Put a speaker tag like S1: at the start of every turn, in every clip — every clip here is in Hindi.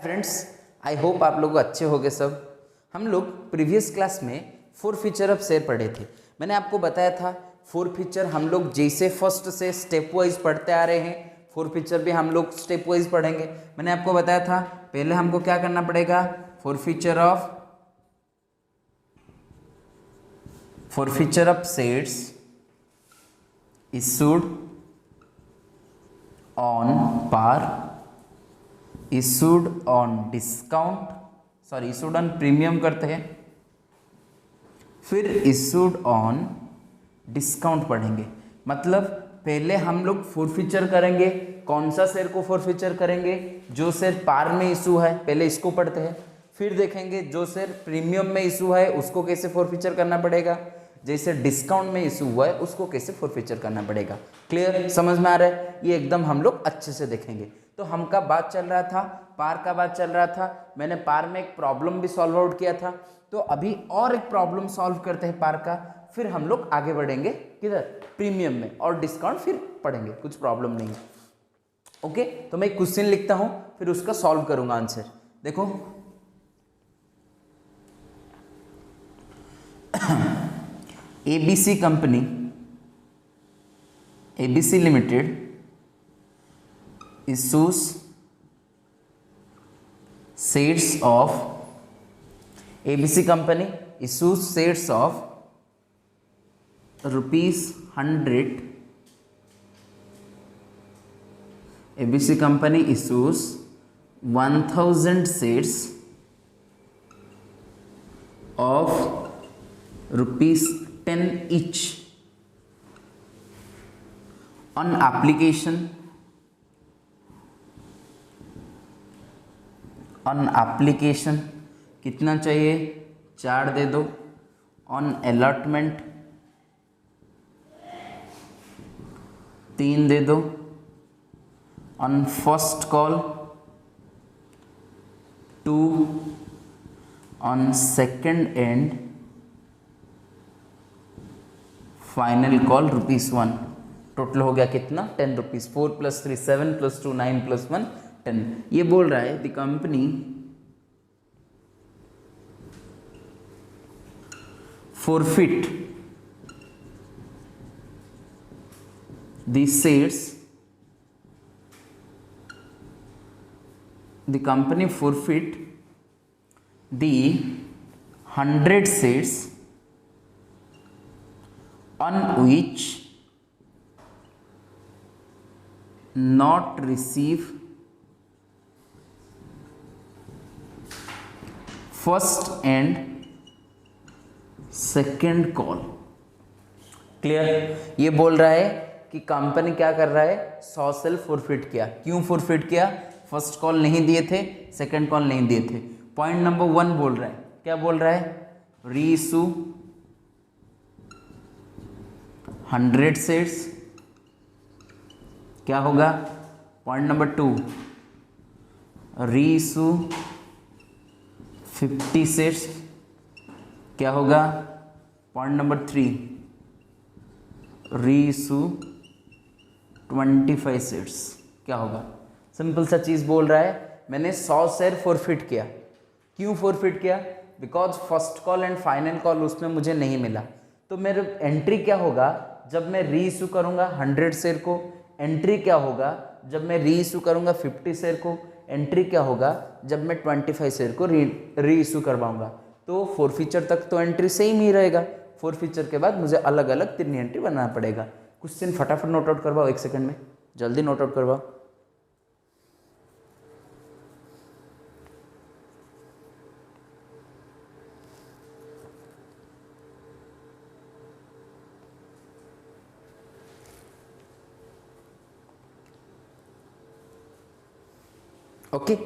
S1: फ्रेंड्स, आई होप आप लोग अच्छे होंगे सब। हम लोग प्रीवियस क्लास में फोर फीचर ऑफ शेयर पढ़े थे। मैंने आपको बताया था फोर फीचर हम लोग जैसे फर्स्ट से स्टेप वाइज पढ़ते आ रहे हैं, फोर फीचर भी हम लोग स्टेप वाइज पढ़ेंगे। मैंने आपको बताया था पहले हमको क्या करना पड़ेगा, four feature of shares issued on par, issued on discount, issued on premium करते हैं, फिर इशूड ऑन डिस्काउंट पढ़ेंगे। मतलब पहले हम लोग फोरफीचर करेंगे। कौन सा शेयर को फोरफीचर करेंगे? जो शेयर पार में इशू है, पहले इसको पढ़ते हैं। फिर देखेंगे जो शेयर प्रीमियम में इशू है उसको कैसे फोरफीचर करना पड़ेगा, जैसे डिस्काउंट में इशू हुआ है उसको कैसे फोरफीचर करना पड़ेगा। क्लियर, समझ में आ रहा है? ये एकदम हम लोग अच्छे से देखेंगे। तो हमका बात चल रहा था, पार का बात चल रहा था। मैंने पार में एक प्रॉब्लम भी सॉल्व आउट किया था, तो अभी और एक प्रॉब्लम सॉल्व करते हैं पार का, फिर हम लोग आगे बढ़ेंगे किधर, प्रीमियम में, और डिस्काउंट फिर पढ़ेंगे, कुछ प्रॉब्लम नहीं है। ओके, तो मैं एक क्वेश्चन लिखता हूं फिर उसका सॉल्व करूंगा आंसर। देखो ABC company, ABC limited issues shares of, ABC company issues shares of ₹100, ABC company issues 1000 shares of ₹10 each on application, कितना चाहिए, 4 दे दो। ऑन अलॉटमेंट 3 दे दो। On first call 2, on second and final call ₹1। Total हो गया कितना, ₹10। 4 + 3 7 + 2 9 + 1 10। ये बोल रहा है the company forfeit the shares, the company forfeit the 100 shares on which not receive first and second call. Clear? ये बोल रहा है कि कंपनी क्या कर रहा है, 100 सेल फोरफिट किया। क्यों फोरफिट किया? फर्स्ट कॉल नहीं दिए थे, सेकेंड कॉल नहीं दिए थे। पॉइंट नंबर 1 बोल रहा है, क्या बोल रहा है, री इशू 100 शेयर्स, क्या होगा। पॉइंट नंबर 2, री इशू 50 शेयर्स, क्या होगा। पॉइंट नंबर 3, री इशू 25 शेयर्स, क्या होगा। सिंपल सा चीज़ बोल रहा है, मैंने 100 शेयर फोरफिट किया। क्यों फोरफिट किया? Because first call and final call उसमें मुझे नहीं मिला। तो मेरे एंट्री क्या होगा जब मैं री इशू करूँगा 100 शेयर को, एंट्री क्या होगा जब मैं री इशू करूँगा 50 शेयर को, एंट्री क्या होगा जब मैं 25 शेयर को री इशू करवाऊंगा। तो फोर फीचर तक तो एंट्री सेम ही रहेगा, फोर फीचर के बाद मुझे अलग अलग 3 एंट्री बनाना पड़ेगा। क्वेश्चन फटाफट नोट आउट करवाओ, 1 सेकंड में जल्दी नोट आउट करवाओ। ओके,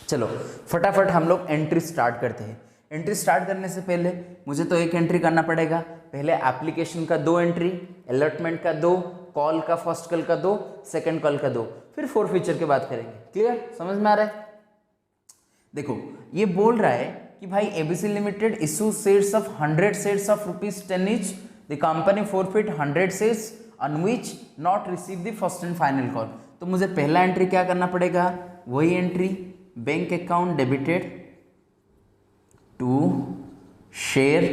S1: चलो फटाफट हम लोग एंट्री स्टार्ट करते हैं। एंट्री स्टार्ट करने से पहले मुझे तो एक एंट्री करना पड़ेगा। पहले एप्लीकेशन का 2 एंट्री, अलॉटमेंट का 2, कॉल का फर्स्ट कॉल का 2, सेकंड कॉल का 2, फिर फोर फीचर की बात करेंगे। क्लियर, समझ में आ रहा है? देखो ये बोल रहा है कि भाई ABC limited issue shares of 100 shares of ₹10 each, the company forfeit 100 shares on which not receive the first and final call. तो मुझे पहला एंट्री क्या करना पड़ेगा, वही entry bank account debited to share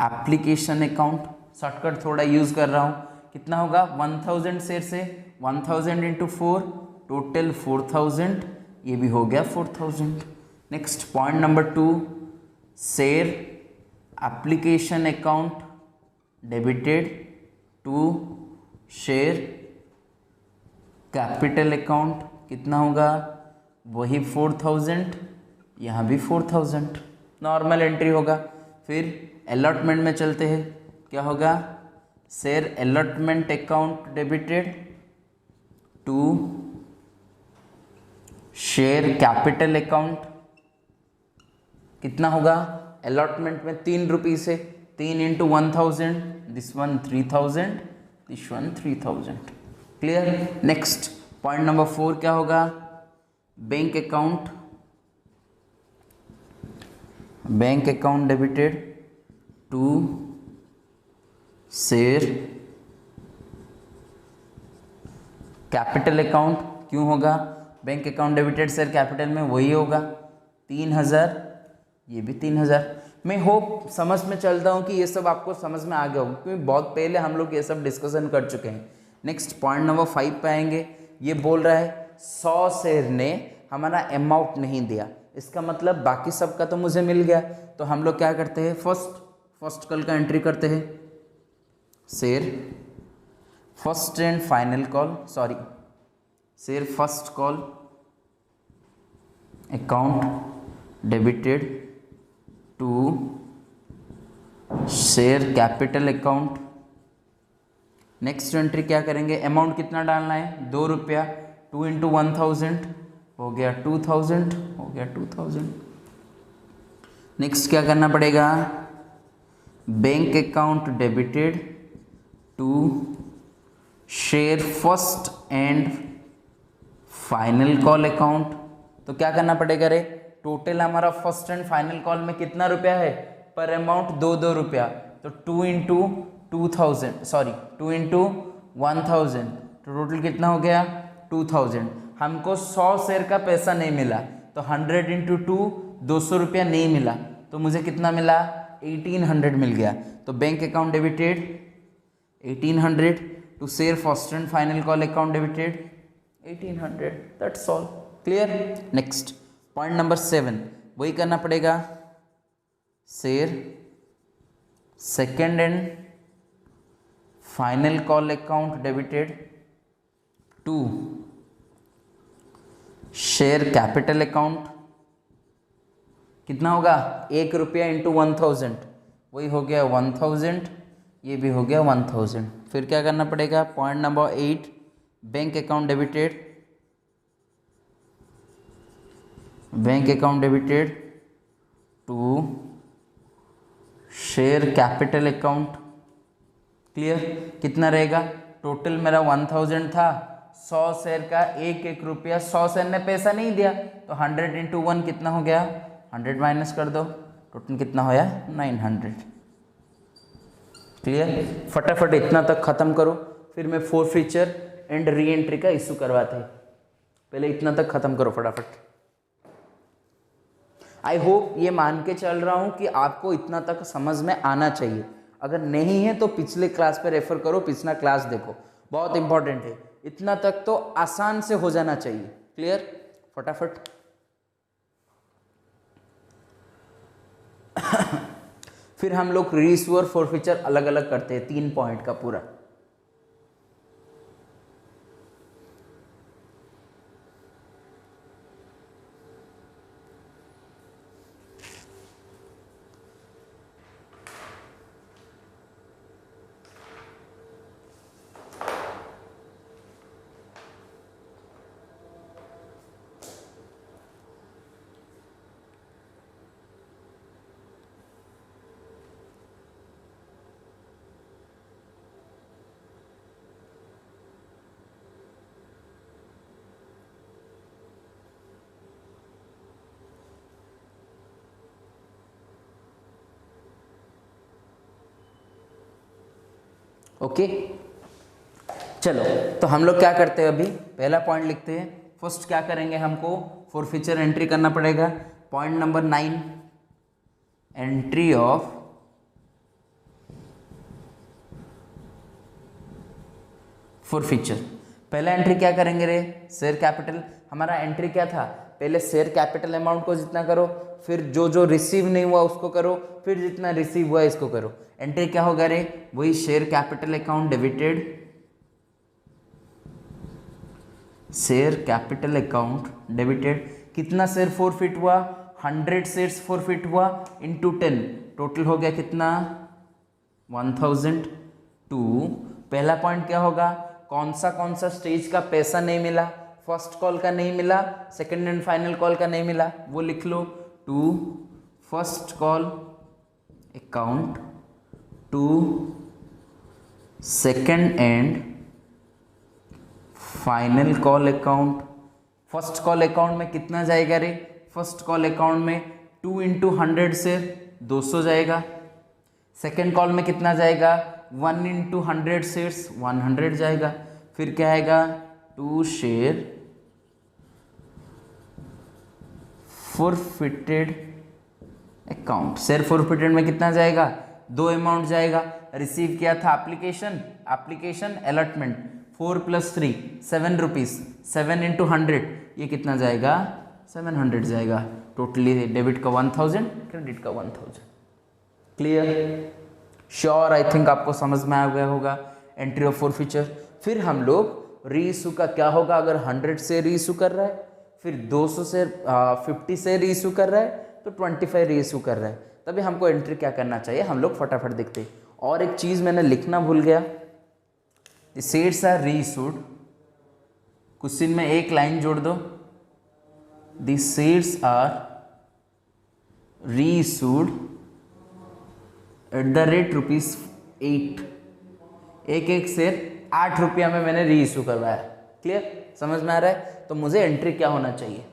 S1: application account, shortcut थोड़ा यूज कर रहा हूँ, कितना होगा 1000 शेयर से 1000 इंटू 4 टोटल 4000, ये भी हो गया 4000। Next point number 2, share application account debited to share capital account, कितना होगा वही 4000, यहाँ भी 4000, नॉर्मल एंट्री होगा। फिर अलॉटमेंट में चलते हैं, क्या होगा share allotment account debited to share capital account, कितना होगा अलॉटमेंट में 3 रुपीज से 3 into 1000, this one 3000, this one 3000, clear. Next point number 4 क्या होगा, bank account debited to share capital account, क्यों होगा bank account debited share capital में वही होगा 3000, ये भी 3000। मैं होप समझ में चलता हूँ कि ये सब आपको समझ में आ गया होगा, क्योंकि बहुत पहले हम लोग ये सब डिस्कशन कर चुके हैं। नेक्स्ट पॉइंट नंबर 5 पे आएंगे, ये बोल रहा है 100 शेयर ने हमारा अमाउंट नहीं दिया, इसका मतलब बाकी सब का तो मुझे मिल गया। तो हम लोग क्या करते हैं, फर्स्ट कॉल का एंट्री करते हैं, share first and final call, sorry share first call account debited to share capital account. Next entry क्या करेंगे, अमाउंट कितना डालना है 2 रुपया, 2 इंटू 1000 हो गया 2000, हो गया 2000। नेक्स्ट क्या करना पड़ेगा, bank account debited to share first and final call account. तो क्या करना पड़ेगा रे, टोटल हमारा फर्स्ट एंड फाइनल कॉल में कितना रुपया है, पर अमाउंट 2 रुपया, तो 2 इंटू 2000, सॉरी 2 इंटू 1000, तो टोटल कितना हो गया 2000। हमको 100 शेयर का पैसा नहीं मिला, तो 100 इंटू 2 200 रुपया नहीं मिला, तो मुझे कितना मिला 1800 मिल गया। तो bank account debited 1800 to share first and final call account debited 1800, that's all, clear. Next point number 7, वही करना पड़ेगा, share second and final call account debited to share capital account, कितना होगा 1 रुपया इंटू 1000, वही हो गया 1000, ये भी हो गया 1000। फिर क्या करना पड़ेगा, point number 8, bank account debited to share capital account, clear. कितना रहेगा, टोटल मेरा 1000 था, 100 शेयर का 1 रुपया, 100 शेयर ने पैसा नहीं दिया, तो 100 इंटू 1 कितना हो गया 100 माइनस कर दो, टोटल कितना होया 900, क्लियर। फटाफट इतना तक खत्म करो, फिर मैं फोरफीचर एंड री एंट्री का इशू करवाते हैं, पहले इतना तक खत्म करो फटाफट। आई होप ये मान के चल रहा हूँ कि आपको इतना तक समझ में आना चाहिए, अगर नहीं है तो पिछले क्लास पे रेफर करो, पिछला क्लास देखो, बहुत इंपॉर्टेंट है। इतना तक तो आसान से हो जाना चाहिए, क्लियर। फटाफट फिर हम लोग रीइश्यू और फोरफीचर अलग अलग करते हैं, 3 पॉइंट का पूरा। ओके चलो, तो हम लोग क्या करते हैं, अभी पहला पॉइंट लिखते हैं, फर्स्ट क्या करेंगे, हमको फॉरफीचर एंट्री करना पड़ेगा। Point number 9, entry of forfeiture. पहला एंट्री क्या करेंगे रे, शेयर कैपिटल। हमारा एंट्री क्या था, पहले शेयर कैपिटल अमाउंट को जितना करो, फिर जो जो रिसीव नहीं हुआ उसको करो, फिर जितना रिसीव हुआ इसको करो। एंट्री क्या होगा रे, वही share capital account debited, share capital account debited. कितना शेयर फॉरफिट हुआ, 100 शेयर्स फॉरफिट हुआ इंटू 10, टोटल हो गया कितना 1002। पहला पॉइंट क्या होगा, कौन सा स्टेज का पैसा नहीं मिला, फर्स्ट कॉल का नहीं मिला, सेकंड एंड फाइनल कॉल का नहीं मिला, वो लिख लो। To first call account, to second and final call account. First call account में कितना जाएगा रे, फर्स्ट कॉल अकाउंट में 2 इंटू 100 से 200 जाएगा। सेकेंड कॉल में कितना जाएगा, 1 इंटू 100 शेयर्स 100 जाएगा। फिर क्या आएगा, 2 share forfeited account. Share forfeited में कितना जाएगा, 2 अमाउंट जाएगा। रिसीव किया था एप्लीकेशन अलॉटमेंट 4 + 3 7 रुपीज़, 7 इंटू 100 ये कितना जाएगा 700 जाएगा। टोटली डेबिट का 1000, क्रेडिट का 1000। क्लियर, श्योर, आई थिंक आपको समझ में आ गया होगा एंट्री ऑफ फॉरफीचर। फिर हम लोग रीइशू का क्या होगा, अगर 100 से रीइशू कर रहा है, फिर 200 से 50 से रीइशू कर रहा है, तो 25 रीइशू कर रहा है, तभी हमको एंट्री क्या करना चाहिए, हम लोग फटाफट देखते हैं। और एक चीज़ मैंने लिखना भूल गया, the shares are reissued, question में एक लाइन जोड़ दो, द शेयर्स आर रीइशूड @ ₹8। एक शेयर 8 रुपया में मैंने रीइशू करवाया। क्लियर, समझ में आ रहा है। तो मुझे एंट्री क्या होना चाहिए,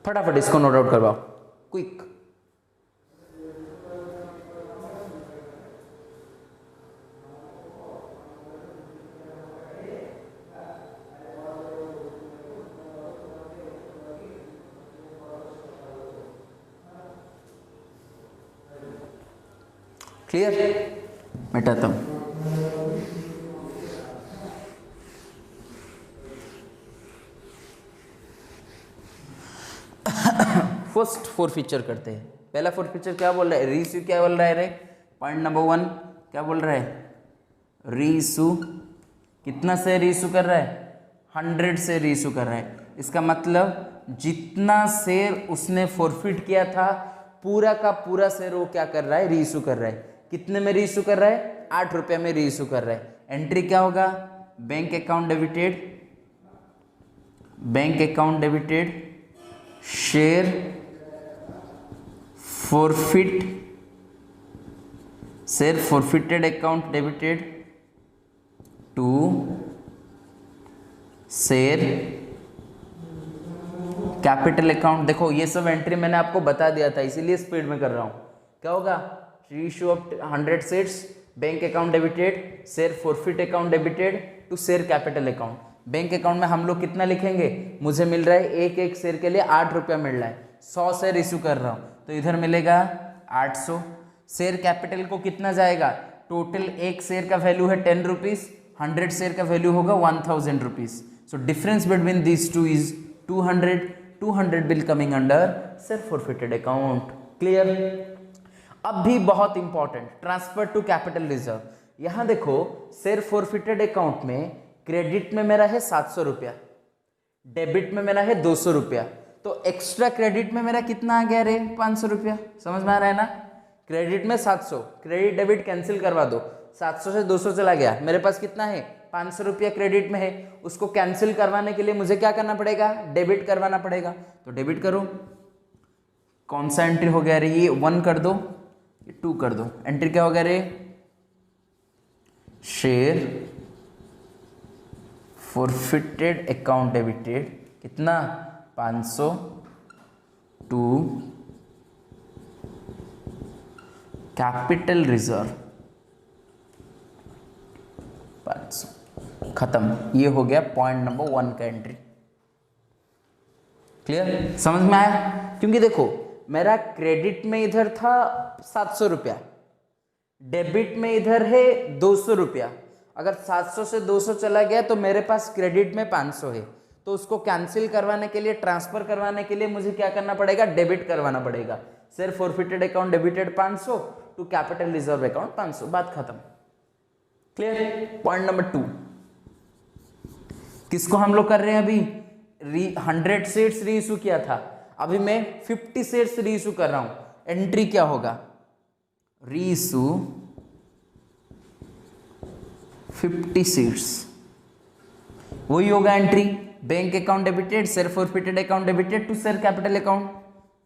S1: फटाफट इसको नोट आउट करवाओ, क्विक। क्लियर, मिटाता हूं। फर्स्ट फॉरफीचर करते हैं। पहला फॉरफीचर क्या बोल रहा है, रीइशू क्या बोल रहा है रे, पॉइंट नंबर 1 क्या बोल रहा है, रीइशू। कितना से रीइशू कर रहा है, 100 से रीइशू कर रहा है। इसका मतलब जितना शेयर उसने फॉरफिट किया था पूरा का पूरा शेयर वो क्या कर रहा है, रीइशू कर रहा है। कितने में रीइशू कर रहा है, 8 रुपये में रीइशू कर रहा है। एंट्री क्या होगा, bank account debited, bank account debited, share forfeit, share forfeited account debited to share capital account. देखो ये सब एंट्री मैंने आपको बता दिया था, इसीलिए स्पीड में कर रहा हूं। क्या होगा, reissue of 100 shares, bank account debited, share forfeit account debited to share capital account. Bank account में हम लोग कितना लिखेंगे, मुझे मिल रहा है एक शेयर के लिए 8 रुपया मिल रहा है, 100 शेयर इशू कर रहा हूँ तो इधर मिलेगा 800। शेयर कैपिटल को कितना जाएगा, टोटल एक शेयर का वैल्यू है 10 रुपीज़, 100 शेयर का वैल्यू होगा 1000 rupees. So difference between this two is 200, 200 will coming under share forfeited account. Clear. अब भी बहुत important, transfer to capital reserve. यहां देखो शेयर फॉरफिटेड अकाउंट में क्रेडिट में मेरा है 700 रुपया, डेबिट में मेरा है 200 रुपया, तो एक्स्ट्रा क्रेडिट में मेरा कितना आ गया रे, 500 रुपया। समझ में आ रहा है ना, क्रेडिट में 700, क्रेडिट डेबिट कैंसिल करवा दो, 700 से 200 चला गया, मेरे पास कितना है 500 रुपया क्रेडिट में है। उसको कैंसिल करवाने के लिए मुझे क्या करना पड़ेगा, डेबिट करवाना पड़ेगा। तो डेबिट करो, कौन सा एंट्री हो गया रे, ये 1 कर दो, ये 2 कर दो। एंट्री क्या हो गया रे, शेयर फॉरफिटेड अकाउंट डेबिटेड कितना 500 टू कैपिटल रिजर्व 500। खत्म। ये हो गया पॉइंट नंबर 1 का एंट्री। क्लियर, समझ में आया? क्योंकि देखो मेरा क्रेडिट में इधर था 700 रुपया, डेबिट में इधर है 200 रुपया। अगर 700 से 200 चला गया तो मेरे पास क्रेडिट में 500 है, तो उसको कैंसिल करवाने के लिए, ट्रांसफर करवाने के लिए मुझे क्या करना पड़ेगा? डेबिट करवाना पड़ेगा। Share forfeited account debited 500 to capital reserve account 500, बात खत्म। क्लियर? पॉइंट नंबर 2, किसको हम लोग कर रहे हैं अभी? 100 शेयर्स री इशू किया था, अभी मैं 50 शेयर्स री इशू कर रहा हूं। एंट्री क्या होगा? री इशू 50 शेयर्स, वही होगा entry. Bank account debited, share forfeited account debited to share capital account.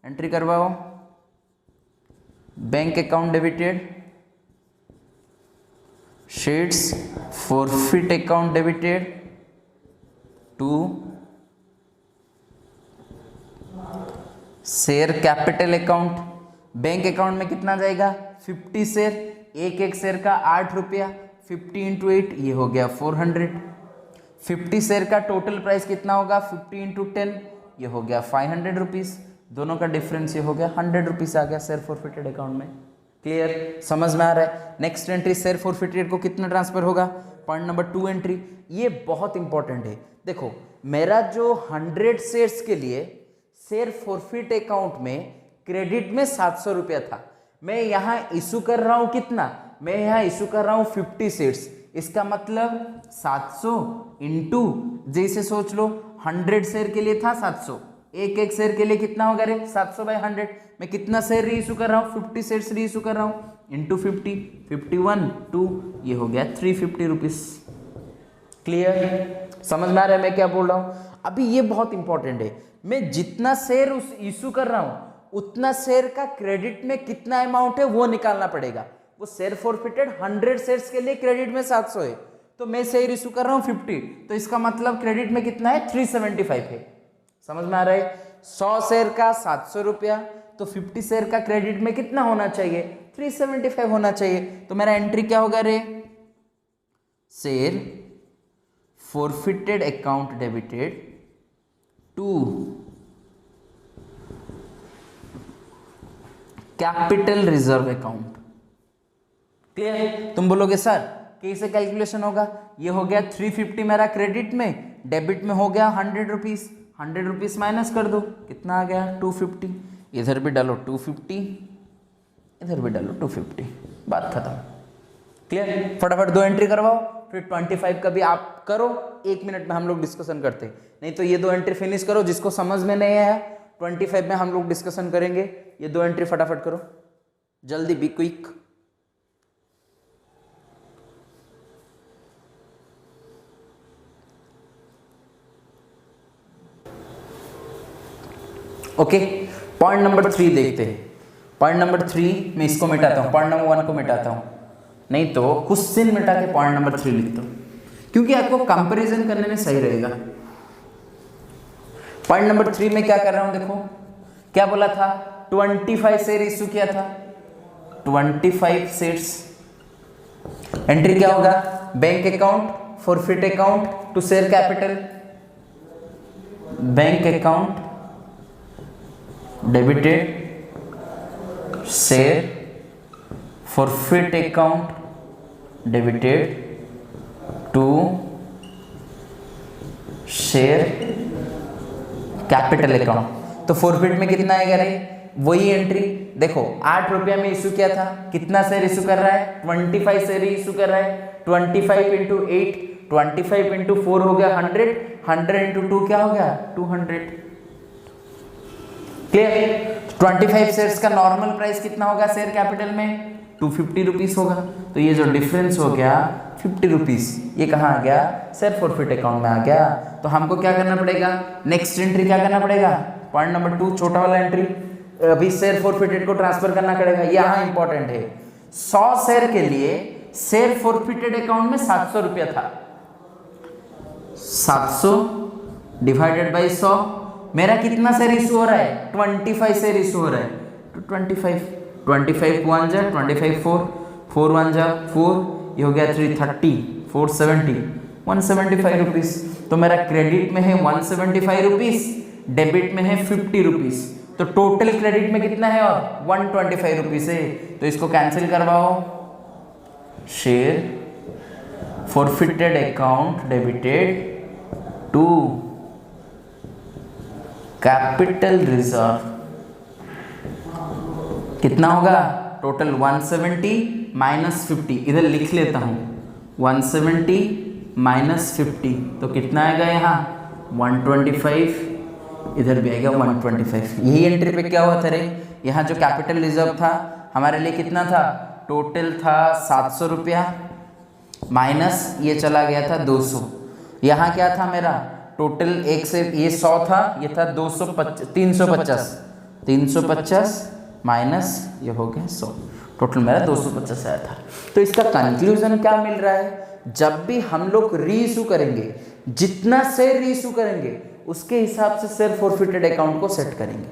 S1: Entry करवाओ, bank account debited, shares forfeit account debited to share capital account. Bank account में कितना जाएगा? 50 शेयर, एक शेयर का 8 रुपया, 50 इंटू 8 ये हो गया 400। 50 शेयर का टोटल प्राइस कितना होगा? 50 इंटू 10 ये हो गया 500 रुपीज़। दोनों का डिफरेंस ये हो गया 100 रुपीज़ आ गया शेयर फॉरफिटेड अकाउंट में। क्लियर, समझ में आ रहा है? नेक्स्ट एंट्री शेयर फॉरफिटेड को कितना ट्रांसफर होगा? Point number 2 entry. ये बहुत इंपॉर्टेंट है। देखो मेरा जो 100 शेयर्स के लिए शेयर फॉरफिट अकाउंट में क्रेडिट में 700 रुपया था, मैं यहाँ इशू कर रहा हूँ कितना? मैं यहाँ इशू कर रहा हूँ 50 शेयर्स। इसका मतलब 700 इंटू, जैसे सोच लो 100 शेयर के लिए था 700, एक शेयर के लिए कितना होगा रे? 700 बाई 100। मैं कितना शेयर री इशू कर रहा हूँ? 50 शेयर्स री इशू कर रहा हूँ, इंटू 50, 51 2 ये हो गया 350 रुपीज़। क्लियर, समझ में आ रहा है मैं क्या बोल रहा हूँ? अभी ये बहुत इंपॉर्टेंट है, मैं जितना शेयर उस इशू कर रहा हूँ उतना शेयर का क्रेडिट में कितना अमाउंट है वो निकालना पड़ेगा। वो शेयर फॉरफिटेड 100 शेयर्स के लिए क्रेडिट में 700 है, तो मैं शेयर इशू कर रहा हूँ 50, तो इसका मतलब क्रेडिट में कितना है? 375 है। समझ में आ रहा है? 100 शेयर का 700 रुपया, तो 50 शेयर का क्रेडिट में कितना होना चाहिए? 375 होना चाहिए। तो मेरा एंट्री क्या होगा रे? Share forfeited account debited to capital reserve account. Clear? तुम बोलोगे सर कैसे कैलकुलेशन होगा? ये हो गया 350 मेरा क्रेडिट में, डेबिट में हो गया 100 रुपीज़, 100 रुपीज़ माइनस कर दो, कितना आ गया? 250। इधर भी डालो 250, इधर भी डालो 250, बात खत्म। क्लियर? फटाफट 2 एंट्री करवाओ, फिर 25 का भी आप करो, 1 मिनट में हम लोग डिस्कशन करते हैं। नहीं तो ये 2 एंट्री फिनिश करो, जिसको समझ में नहीं आया 25 में हम लोग डिस्कशन करेंगे। ये 2 एंट्री फटाफट करो, जल्दी, be quick. Okay, point number 3 देखते हैं। पॉइंट नंबर 3 मैं इसको मिटाता हूँ, पॉइंट नंबर 1 को मिटाता हूँ, नहीं तो क्वेश्चन मिटा के पॉइंट नंबर 3 लिखता हूँ, क्योंकि आपको कंपैरिजन करने में सही रहेगा। पॉइंट नंबर 3 में क्या कर रहा हूं? देखो क्या बोला था? 25 शेयर इश्यू किया था, 25 शेयर्स। एंट्री क्या होगा? Bank account forfeit account to share capital, bank account debited share forfeit account debited to share capital account. तो फॉरफिट में कितना आएगा रे? वही एंट्री। देखो 8 रुपया में इशू किया था, कितना शेयर इशू कर रहा है? 25 शेयर इशू कर रहा है। 25 इंटू 8, 25 इंटू 4 हो गया 100, 100 इंटू 2 क्या हो गया? 200। क्लियर? 25 शेयर्स का नॉर्मल प्राइस कितना होगा शेयर कैपिटल में? 250 रुपीज़ होगा। तो ये जो डिफरेंस हो गया 50 रुपीज़, ये कहाँ आ गया? शेयर फॉरफिट अकाउंट में आ गया। तो हमको क्या करना पड़ेगा? नेक्स्ट एंट्री क्या करना पड़ेगा? पॉइंट नंबर 2 छोटा वाला एंट्री, अभी शेयर फॉरफिटेड को ट्रांसफर करना पड़ेगा। यहाँ इंपॉर्टेंट है, 100 शेयर के लिए शेयर फॉरफिटेड अकाउंट में 700 रुपया था। 700 डिवाइडेड बाई 100, मेरा कितना शेयर इशू हो रहा है? 25 शेयर इशू हो रहा है। तो 25 1 जा 25 4 1 जा 4, ये हो गया 330, 470, 175 रुपीज़। तो मेरा क्रेडिट में है 175 रुपीज़, डेबिट में है 50 रुपीज़, तो टोटल क्रेडिट में कितना है और 125 रुपीज़ है। तो इसको कैंसिल करवाओ। Share forfeited account debited to capital reserve कितना होगा? टोटल 170 माइनस 50, इधर लिख लेता हूँ 170 माइनस 50, तो कितना आएगा यहाँ 125, इधर भी आएगा 125। यही एंट्री पे क्या हुआ था रे? यहाँ जो कैपिटल रिजर्व था हमारे लिए कितना था? टोटल था 700 रुपया, माइनस ये चला गया था 200। यहाँ क्या था मेरा? टोटल एक से ये 100 था, ये था 350 माइनस ये हो गया 100, टोटल मेरा 250 आया था। तो इसका कंक्लूजन क्या मिल रहा है? जब भी हम लोग रीइशू करेंगे, जितना शेयर रीइशू करेंगे उसके हिसाब से शेयर फॉरफिटेड अकाउंट को सेट करेंगे।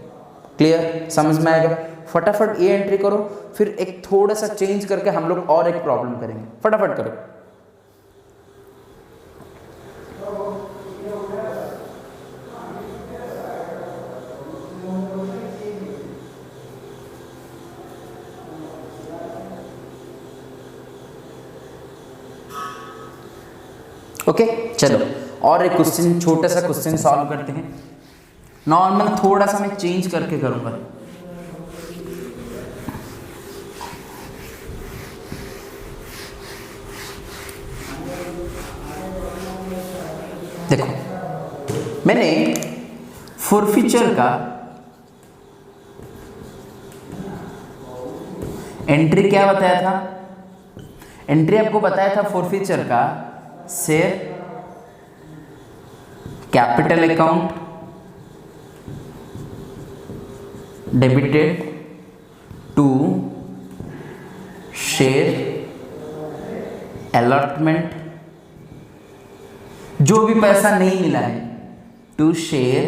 S1: क्लियर? समझ में आएगा? फटाफट ये एंट्री करो, फिर एक थोड़ा सा चेंज करके हम लोग और एक प्रॉब्लम करेंगे। फटाफट करो। ओके चलो और एक क्वेश्चन, छोटा सा क्वेश्चन सॉल्व करते हैं। नॉर्मल थोड़ा सा मैं चेंज करके करूंगा। देखो मैंने फॉरफिचर का एंट्री क्या बताया था? एंट्री आपको बताया था फॉरफिचर का share capital account debited to share allotment, जो भी पैसा नहीं मिला है, to share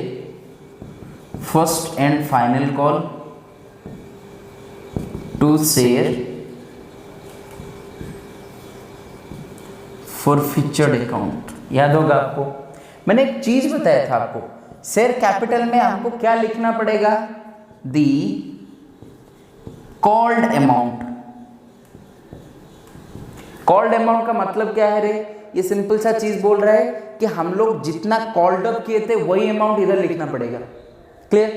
S1: first and final call, to share forfeited account. याद होगा आपको? मैंने एक चीज बताया था आपको, शेयर कैपिटल में हमको क्या लिखना पड़ेगा? दी कॉल्ड अमाउंट। कॉल्ड अमाउंट का मतलब क्या है रे? ये सिंपल सा चीज बोल रहा है कि हम लोग जितना कॉल्ड अप किए थे वही अमाउंट इधर लिखना पड़ेगा। Clear?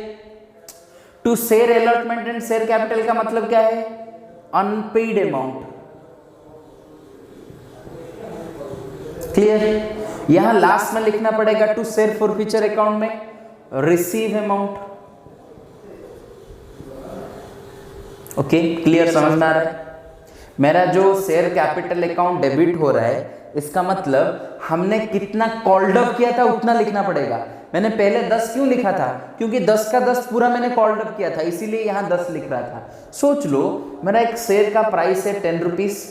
S1: To share allotment and share capital का मतलब क्या है? Unpaid amount. क्लियर? यहां लास्ट में लिखना पड़ेगा टू शेयर फॉरफिचर अकाउंट में रिसीव अमाउंट। Okay clear? समझ में आ रहा है? मेरा जो शेयर कैपिटल अकाउंट डेबिट हो रहा है, इसका मतलब हमने कितना कॉल्ड अप किया था उतना लिखना पड़ेगा। मैंने पहले 10 क्यों लिखा था? क्योंकि 10 का 10 पूरा मैंने कॉल्ड अप किया था, इसीलिए यहां 10 लिख रहा था। सोच लो मेरा एक शेयर का प्राइस है 10 रुपीज,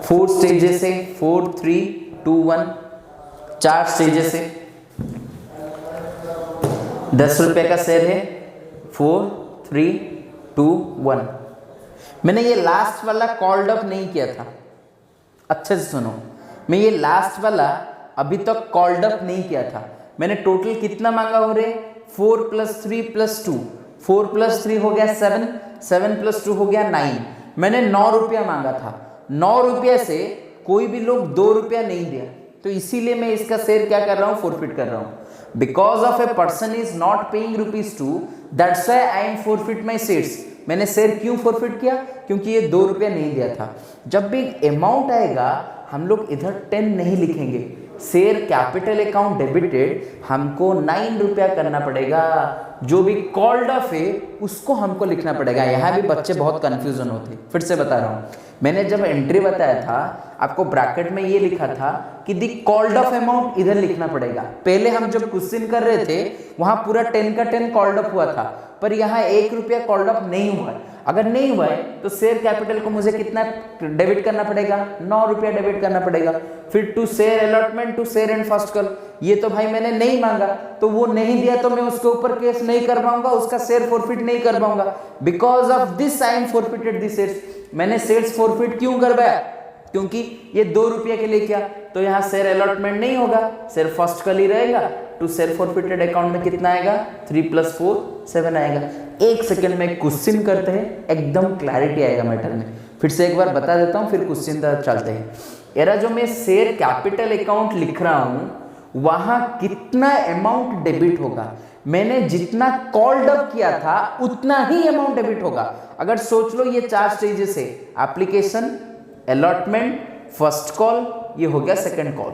S1: 4 स्टेजेस है, 4 3 2 1, 4 स्टेजेस है, 10 रुपए का शेयर है, 4 3 2 1। मैंने ये लास्ट वाला कॉल्ड अप नहीं किया था। अच्छे से सुनो, मैं ये लास्ट वाला अभी तक कॉल्ड अप नहीं किया था। मैंने टोटल कितना मांगा हो रहे? 4 + 3 + 2, 4 + 3 हो गया 7, 7 + 2 हो गया 9। मैंने 9 रुपया मांगा था। 9 रुपये से कोई भी लोग 2 रुपया नहीं दिया, तो इसीलिए मैं इसका शेयर क्या कर रहा हूँ? फॉरफिट कर रहा हूँ। Because of a person is not paying ₹2, that's why I am forfeit my shares. मैंने शेयर क्यों फॉरफिट किया? क्योंकि ये 2 रुपया नहीं दिया था। जब भी अमाउंट आएगा हम लोग इधर 10 नहीं लिखेंगे। शेयर कैपिटल अकाउंट डेबिटेड हमको 9 रुपया करना पड़ेगा। जो भी कॉल्ड ऑफ है उसको हमको लिखना पड़ेगा। यहाँ भी बच्चे बहुत कंफ्यूजन होते। फिर से बता रहा हूँ, मैंने जब एंट्री बताया था आपको ब्रैकेट में ये लिखा था कि दी कॉल्ड ऑफ अमाउंट इधर लिखना पड़ेगा। पहले हम जब क्वेश्चन कर रहे थे वहां पूरा 10 का 10 कॉल्ड अप हुआ था, पर यहाँ 1 रुपया कॉल्ड अप नहीं हुआ। अगर नहीं हुआ है तो शेयर कैपिटल को मुझे कितना डेबिट करना पड़ेगा? 9 रुपया डेबिट करना पड़ेगा। फिर to share allotment to share and first call, ये तो भाई मैंने नहीं मांगा, तो वो नहीं दिया तो मैं उसके ऊपर केस नहीं कर पाऊंगा, उसका शेयर फॉरफिट नहीं कर पाऊंगा। Because of this I am forfeited this shares. मैंने शेयर्स फॉरफिट क्यों करवाया? क्योंकि ये 2 रुपये के लिए किया, तो यहाँ शेयर अलॉटमेंट नहीं होगा, शेयर फर्स्ट कॉल ही रहेगा। टू शेयर फॉरफिटेड अकाउंट में कितना आएगा, 3 + 4 7 आएगा। 1 सेकंड में क्वेश्चन करते हैं, एकदम क्लैरिटी आएगा मैटर में। फिर से एक बार बता देता हूँ, फिर क्वेश्चन तक चलते हैं। एरा जो मैं शेयर कैपिटल अकाउंट लिख रहा हूँ, वहां कितना अमाउंट डेबिट होगा, मैंने जितना कॉल्ड अप किया था उतना ही अमाउंट डेबिट होगा। अगर सोच लो ये 4 स्टेजेस है, एप्लीकेशन, अलॉटमेंट, फर्स्ट कॉल, ये हो गया सेकंड कॉल।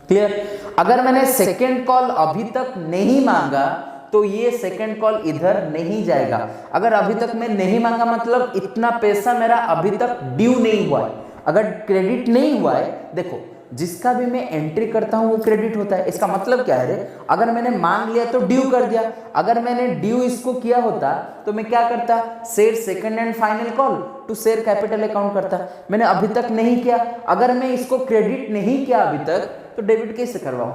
S1: क्लियर? अगर मैंने सेकंड कॉल अभी तक नहीं मांगा तो ये सेकंड कॉल इधर नहीं जाएगा। अगर अभी तक मैं नहीं मांगा मतलब इतना पैसा मेरा अभी तक ड्यू नहीं हुआ है। अगर क्रेडिट नहीं हुआ है, देखो जिसका भी मैं एंट्री करता हूं वो क्रेडिट होता है। इसका मतलब क्या है रे, अगर मैंने मांग लिया तो ड्यू कर दिया। अगर मैंने ड्यू इसको किया होता तो मैं क्या करता, share second and final call to share capital account करता। मैंने अभी तक नहीं किया, अगर मैं इसको क्रेडिट नहीं किया अभी तक तो डेबिट कैसे करवाऊं?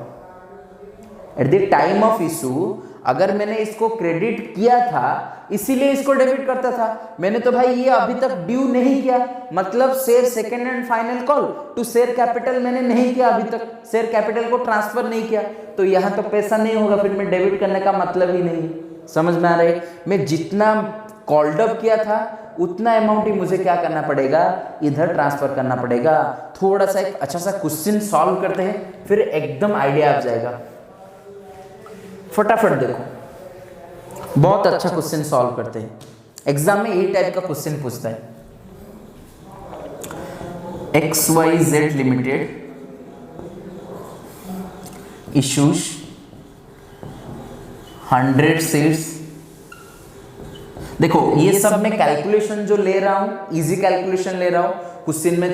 S1: At the time of issue अगर मैंने इसको क्रेडिट किया था इसीलिए इसको डेबिट करता था। मैंने तो भाई ये अभी तक ड्यू नहीं किया, मतलब share second and final call to share capital मैंने नहीं किया, अभी तक शेयर कैपिटल को ट्रांसफर नहीं किया, तो यहाँ तो पैसा नहीं होगा, फिर मैं डेबिट करने का मतलब ही नहीं। समझ में आ रहा है? मैं जितना कॉल्ड अप किया था उतना अमाउंट ही मुझे क्या करना पड़ेगा, इधर ट्रांसफर करना पड़ेगा। थोड़ा सा एक अच्छा सा क्वेश्चन सॉल्व करते हैं, फिर एकदम आइडिया आ जाएगा। फटाफट देखो, बहुत अच्छा क्वेश्चन सॉल्व करते हैं। एग्जाम में ये टाइप का क्वेश्चन पूछता है, XYZ लिमिटेड इश्यूज 100 शेयर्स। देखो ये सब मैं कैलकुलेशन जो ले रहा हूं, इजी कैलकुलेशन ले रहा हूं। क्वेश्चन में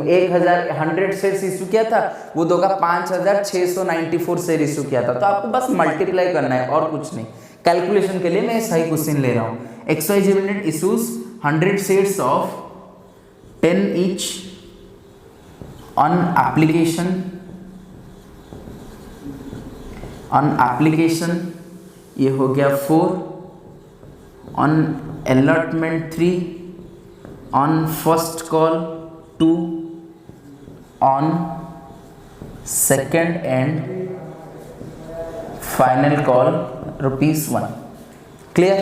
S1: 100 शेयर्स इशू किया था, वो दोगा 5694 शेयर इशू किया था, तो आपको बस मल्टीप्लाई करना है और कुछ नहीं। कैलकुलेशन के लिए मैं सही क्वेश्चन ले रहा हूँ। XYZ limited issues 100 shares of 10 each on application ये हो गया 4, on allotment 3, on first call 2, on second and final call ₹1. Clear?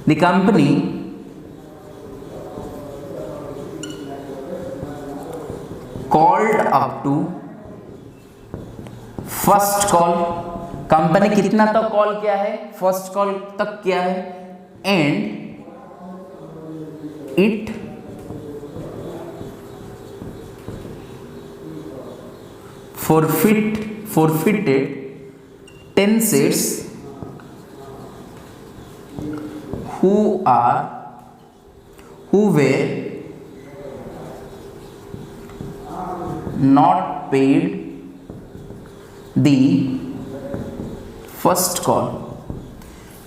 S1: The company called up to first call, company कितना तक कॉल किया है, फर्स्ट कॉल तक किया है, and it forfeited 10 shares who were not paid the first call।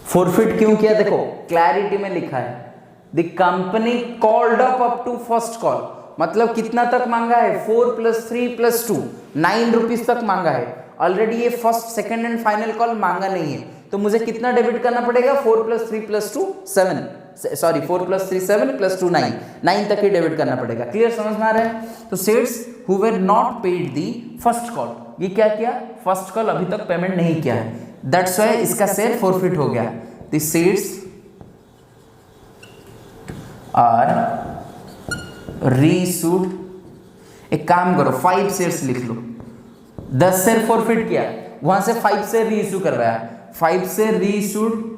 S1: forfeit क्यों किया? देखो क्लैरिटी में लिखा है, the company called up to first call, मतलब कितना तक मांगा है, 4 + 3 + 2 9 रुपीज तक मांगा है। ऑलरेडी ये first second and final call मांगा नहीं है, तो मुझे कितना डेबिट करना पड़ेगा, 4 + 3 + 2 7, सॉरी 4 + 3 7 + 2 9, 9 तक ही डेबिट करना पड़ेगा। क्लियर? समझ में आ रहा है? तो shares who were not paid the first call, ये क्या किया, फर्स्ट कॉल अभी तक पेमेंट नहीं किया है, दैट्स व्हाई इसका शेयर फॉरफिट हो गया। The shares are reissued. एक काम करो, 5 शेयर्स लिख लो, 10 शेयर फॉरफिट किया, वहां से 5 शेयर रीइश्यू करवाया, 5 share reissued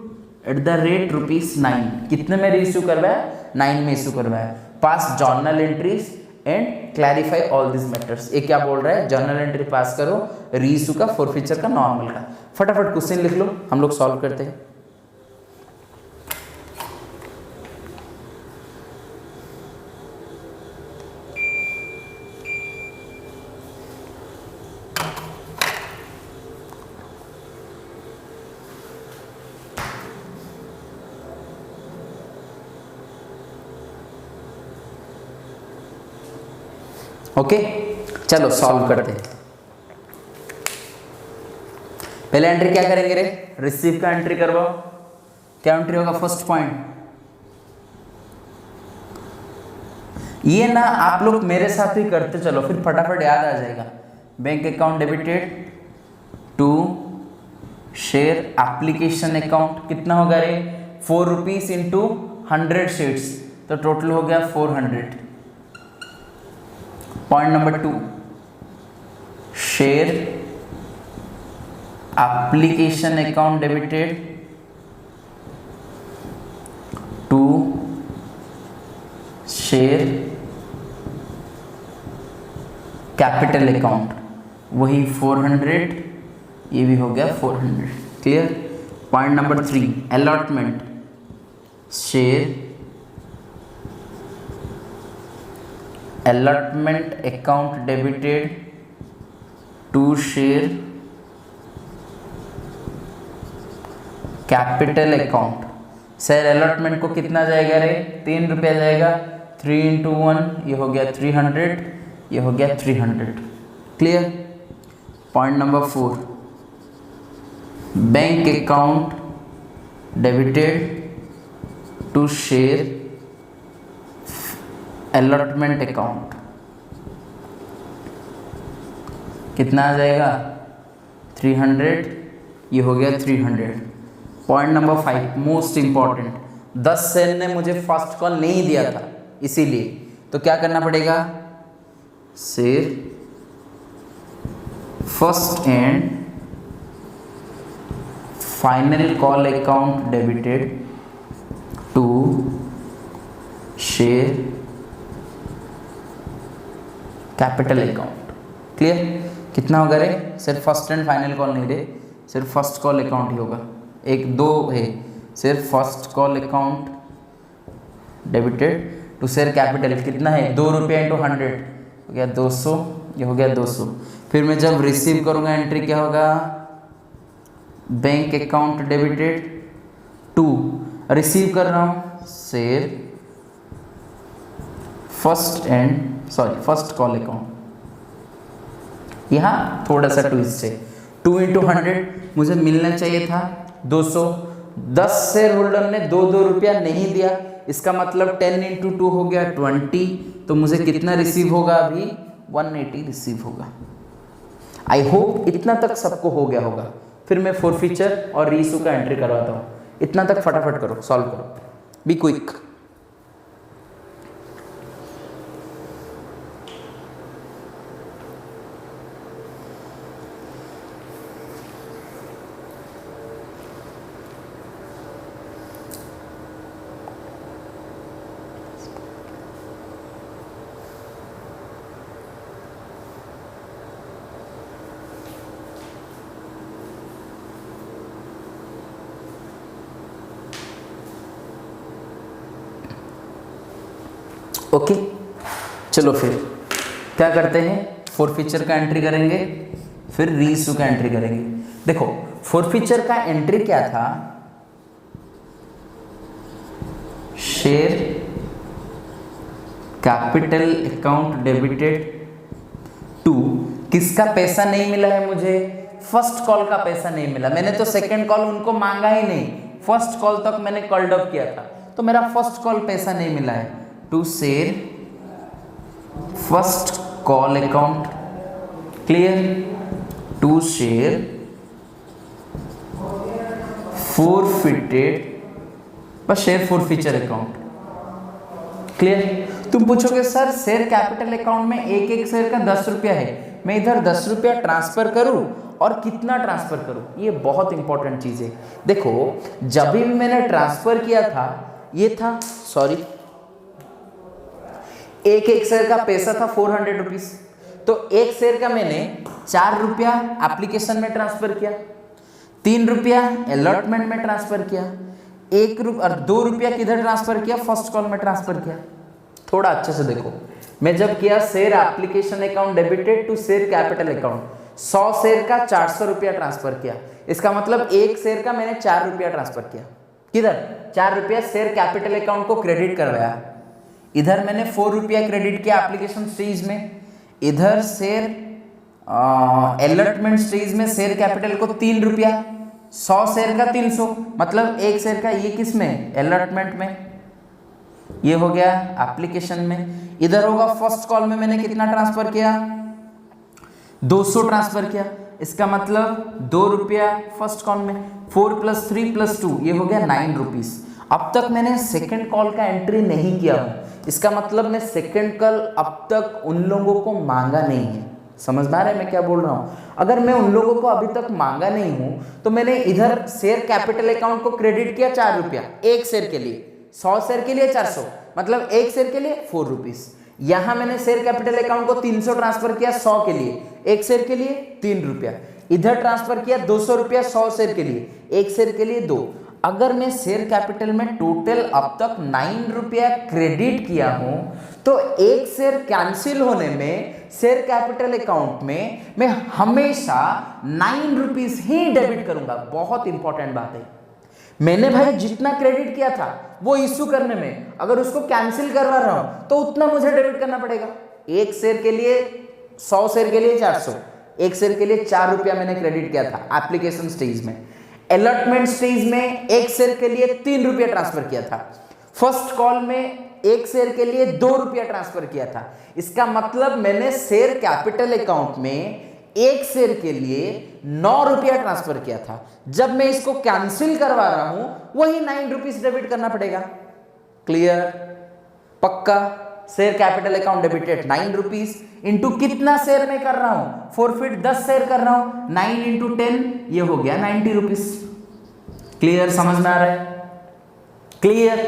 S1: at the rate ₹9। कितने में रीइश्यू करवाया, 9 में इश्यू करवाया। पास journal entries and clarify all this matters. ये क्या बोल रहा है, जर्नल एंट्री पास करो, रीइश्यू का, फॉरफिचर का, नॉर्मल का। फटाफट क्वेश्चन लिख लो, हम लोग सॉल्व करते हैं। ओके चलो सॉल्व करते हैं। पहले एंट्री क्या करेंगे रे, रिसीव का एंट्री करवाओ। क्या एंट्री होगा, फर्स्ट पॉइंट, ये ना आप लोग मेरे साथ ही करते चलो, फिर फटाफट याद आ जाएगा। Bank account debited to share application account, कितना होगा रे? 4 रुपीज इंटू 100 शीट्स, तो टोटल हो गया 400। Point number 2, share application account debited to share capital account, वही 400, ये भी हो गया 400। Clear? Point number 3, allotment, share allotment account debited to share capital account. Sir allotment को कितना जाएगा रे? 3 रुपया जाएगा। 3 इंटू 1, ये हो गया 300, ये हो गया 300। Clear? Point number 4, bank account debited to share allotment account, कितना आ जाएगा? 300, ये हो गया 300। पॉइंट नंबर 5, मोस्ट इंपॉर्टेंट, 10 सेल ने मुझे फर्स्ट कॉल नहीं दिया था, इसीलिए तो क्या करना पड़ेगा? Share first and final call account debited to share capital account. Clear? कितना होगा रे? सिर्फ फर्स्ट एंड फाइनल कॉल नहीं रे, सिर्फ फर्स्ट कॉल अकाउंट ही होगा। 1 2 है, सिर्फ first call account debited to share capital, कितना है? 2 रुपया इंटू 100 हो गया 200, ये हो गया 200। फिर मैं जब रिसीव करूंगा एंट्री क्या होगा? Bank account debited to, receive कर रहा हूं शेयर फर्स्ट कॉल अकाउंट। यहाँ थोड़ा सा ट्विस्ट है, 2 इंटू 100 मुझे मिलना चाहिए था 200। 10 शेयर होल्डर ने 2 रुपया नहीं दिया, इसका मतलब 10 इंटू 2 हो गया 20, तो मुझे कितना रिसीव होगा? अभी 180 रिसीव होगा। आई होप इतना तक सबको हो गया होगा। फिर मैं फॉरफीचर और रीइशू का एंट्री करवाता हूँ। इतना तक फटाफट करो, सॉल्व करो, बी क्विक। ओके चलो फिर क्या करते हैं? फॉरफीचर का एंट्री करेंगे, फिर रीइशू का एंट्री करेंगे। देखो फॉरफीचर का एंट्री क्या था? Share capital account debited to, किसका पैसा नहीं मिला है मुझे? फर्स्ट कॉल का पैसा नहीं मिला। मैंने तो सेकंड कॉल उनको मांगा ही नहीं, फर्स्ट कॉल तक मैंने कॉल्ड अप किया था, तो मेरा फर्स्ट कॉल पैसा नहीं मिला है। To share first call account, clear? To share forfeited, बस शेयर फॉरफीचर अकाउंट, क्लियर? तुम पूछोगे सर शेयर कैपिटल अकाउंट में एक एक शेयर का 10 रुपया है, मैं इधर 10 रुपया ट्रांसफर करूं और कितना ट्रांसफर करूं? ये बहुत इंपॉर्टेंट चीज है। देखो जब भी मैंने ट्रांसफर किया था, ये था एक एक शेयर का पैसा था 400 रुपीज, तो एक शेयर का मैंने 4 रुपया एप्लीकेशन में ट्रांसफर किया, 3 रुपया अलॉटमेंट में ट्रांसफर किया, 1 रुपया और 2 रुपया किधर ट्रांसफर किया? फर्स्ट कॉल में ट्रांसफर किया। थोड़ा अच्छे से देखो, मैं जब किया share application account debited to share capital account, 100 share का 400 रुपया ट्रांसफर किया, इसका मतलब एक शेयर का मैंने 4 रुपया ट्रांसफर किया। किधर? 4 रुपया शेयर कैपिटल अकाउंट को क्रेडिट करवाया, इधर मैंने 4 रुपया क्रेडिट किया एप्लीकेशन स्टेज में, इधर शेयर अलॉटमेंट स्टेज में शेयर कैपिटल को 3 रुपया, 100 शेयर का 300, मतलब एक शेयर का ये किस में? अलॉटमेंट में। ये हो गया एप्लीकेशन में। इधर होगा फर्स्ट कॉल में मैंने कितना ट्रांसफर किया, 200 ट्रांसफर किया, इसका मतलब 2 रुपया फर्स्ट कॉल में। 4 + 3 + 2 ये हो गया 9 रुपीज। अब तक मैंने सेकंड कॉल का एंट्री नहीं किया हूं, इसका मतलब मैं सेकंड कॉल अब तक उन लोगों को मांगा नहीं है। समझ में आ रहा है मैं क्या बोल रहा हूं? अगर मैं उन लोगों को अभी तक मांगा नहीं हूं तो मैंने इधर शेयर कैपिटल अकाउंट को क्रेडिट किया 4 रुपया एक शेयर के लिए, 100 शेयर के लिए 400, मतलब एक शेयर के लिए 4 रुपीज। यहां मैंने शेयर कैपिटल अकाउंट को 300 ट्रांसफर किया 100 के लिए, एक शेयर के लिए 3 रुपया। इधर ट्रांसफर किया 200 रुपया 100 शेयर के लिए, एक शेयर के लिए 2। अगर मैं शेयर कैपिटल में टोटल अब तक 9 रुपया क्रेडिट किया हूं तो एक शेयर कैंसिल होने में शेयर कैपिटल अकाउंट में मैं हमेशा 9 रुपीज ही डेबिट करूंगा। बहुत इंपॉर्टेंट बात है। मैंने भाई जितना क्रेडिट किया था वो इश्यू करने में, अगर उसको कैंसिल करवा रहा हूं तो उतना मुझे डेबिट करना पड़ेगा। एक शेयर के लिए 100 शेयर के लिए 400, एक शेयर के लिए 4 रुपया मैंने क्रेडिट किया था एप्लीकेशन स्टेज में। अलॉटमेंट स्टेज में एक शेयर के लिए 3 रुपया ट्रांसफर किया था। फर्स्ट कॉल में एक शेयर के लिए 2 रुपया ट्रांसफर किया था। इसका मतलब मैंने शेयर कैपिटल अकाउंट में एक शेयर के लिए 9 रुपया ट्रांसफर किया था। जब मैं इसको कैंसिल करवा रहा हूं वही 9 रुपीज डेबिट करना पड़ेगा। क्लियर? पक्का? Share capital account debited 9 rupees into कितना शेयर में कर रहा हूं, फॉरफिट 10 शेयर कर रहा हूं, 9 × 10 ये हो गया 90 रुपीज। क्लियर? समझ में आ रहा है? Clear?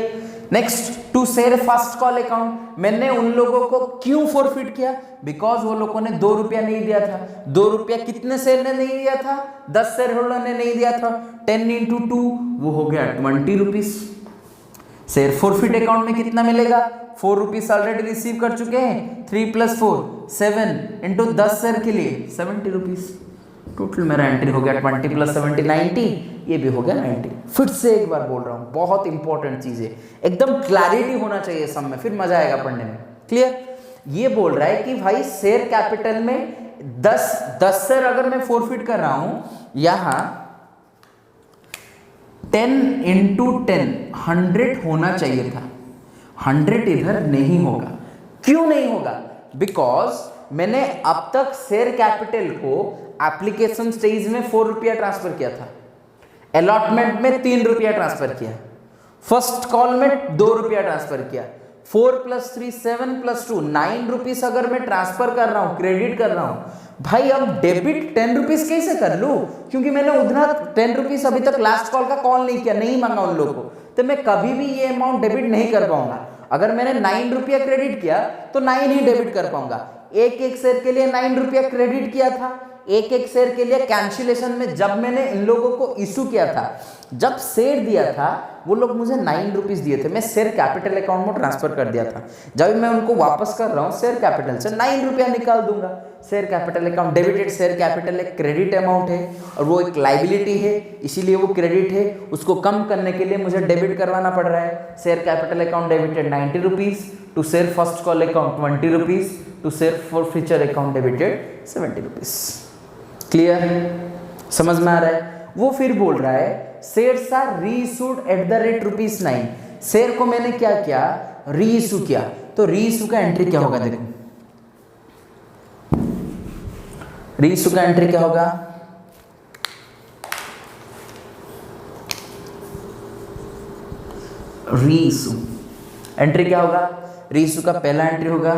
S1: Next, to share first call account, मैंने उन लोगों को क्यों फॉरफिट किया? बिकॉज वो लोगों ने 2 रुपया नहीं दिया था। 2 रुपया कितने शेयर ने नहीं दिया था? 10 शेयर होल्डर ने नहीं दिया था। 10 × 2 वो हो गया 20 रुपीज। शेयर फॉरफिट अकाउंट में कितना मिलेगा? 4 रुपीज ऑलरेडी रिसीव कर चुके हैं। 3 + 4 7 इंटू 10 शेयर के लिए 70 रुपीज। टोटल मेरा एंट्री हो गया 20 + 70 90, ये भी हो गया 90। फिर से एक बार बोल रहा हूँ, बहुत इंपॉर्टेंट चीज है, एकदम क्लैरिटी होना चाहिए सब में, फिर मजा आएगा पढ़ने में। क्लियर? ये बोल रहा है कि भाई शेयर कैपिटल में 10 शेयर अगर मैं फॉरफिट कर रहा हूं, यहां 10 × 10 100 होना चाहिए था। 100 इधर नहीं होगा। क्यों नहीं होगा? बिकॉज मैंने अब तक शेयर कैपिटल को एप्लीकेशन स्टेज में 4 रुपया ट्रांसफर किया था, अलॉटमेंट में 3 रुपया ट्रांसफर किया, फर्स्ट कॉल में 2 रुपया ट्रांसफर किया। 4 + 3 7 + 2 9 रुपीज अगर मैं ट्रांसफर कर रहा हूं, क्रेडिट कर रहा हूं भाई, अब डेबिट 10 रुपीज कैसे कर लूं? क्योंकि मैंने उतना 10 रुपीज अभी तक लास्ट कॉल का कॉल नहीं किया, नहीं मांगा उन लोगों को, तो मैं कभी भी ये अमाउंट डेबिट नहीं कर पाऊंगा। अगर मैंने 9 रुपया क्रेडिट किया तो 9 ही डेबिट कर पाऊंगा। एक शेयर के लिए 9 रुपया क्रेडिट किया था, एक शेयर के लिए कैंसिलेशन में जब मैंने इन लोगों को इशू किया था, जब शेयर दिया था वो लोग मुझे 9 रुपीज दिए थे, मैं शेयर कैपिटल अकाउंट में ट्रांसफर कर दिया था। जब मैं उनको वापस कर रहा हूँ शेयर कैपिटल से 9 रुपया निकाल दूंगा। Share capital account debited, share capital एक क्रेडिट अमाउंट है और वो एक लाइबिलिटी है, इसीलिए वो क्रेडिट है, उसको कम करने के लिए मुझे डेबिट करवाना पड़ रहा है। Share capital account debited 90 rupees, to share first call account 20 rupees, to share forfeiture account debited 70 rupees. Clear? समझ में आ रहा है? वो फिर बोल रहा है shares are reissued at the rate ₹9। Share को मैंने क्या किया? रीइश्यू किया। तो रीइश्यू का एंट्री क्या होगा? देखो रीइश्यू का एंट्री क्या होगा? रीइश्यू एंट्री क्या होगा? रीइश्यू का पहला एंट्री होगा